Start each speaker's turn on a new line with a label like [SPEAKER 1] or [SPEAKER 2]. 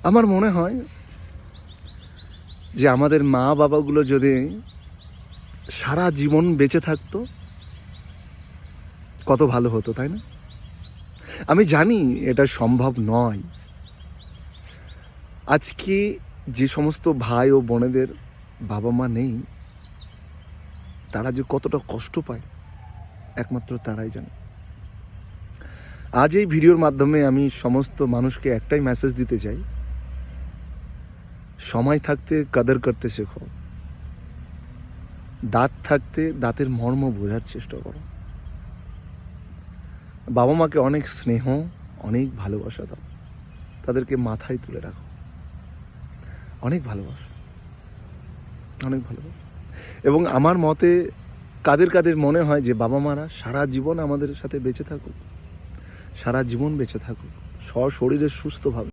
[SPEAKER 1] আমার মনে হয় যে আমাদের মা বাবাগুলো যদি সারা জীবন বেঁচে থাকতো কত ভালো হতো, তাই না? আমি জানি এটা সম্ভব নয়। আজকে যে সমস্ত ভাই ও বোনেদের বাবা মা নেই, তারা যে কতটা কষ্ট পায় একমাত্র তারাই জানে। আজ এই ভিডিওর মাধ্যমে আমি সমস্ত মানুষকে একটাই মেসেজ দিতে চাই, সময় থাকতে কদর করতে শেখো, দাঁত থাকতে দাঁতের মর্ম বোঝার চেষ্টা করো, বাবা মাকে অনেক স্নেহ, অনেক ভালোবাসা দাও, তাদেরকে মাথায় তুলে রাখো, অনেক ভালোবাসো, অনেক ভালোবাসো। এবং আমার মতে কাদের কাদের মনে হয় যে বাবা মারা সারা জীবন আমাদের সাথে বেঁচে থাকুক, সারা জীবন বেঁচে থাকুক, সশরীরে সুস্থভাবে,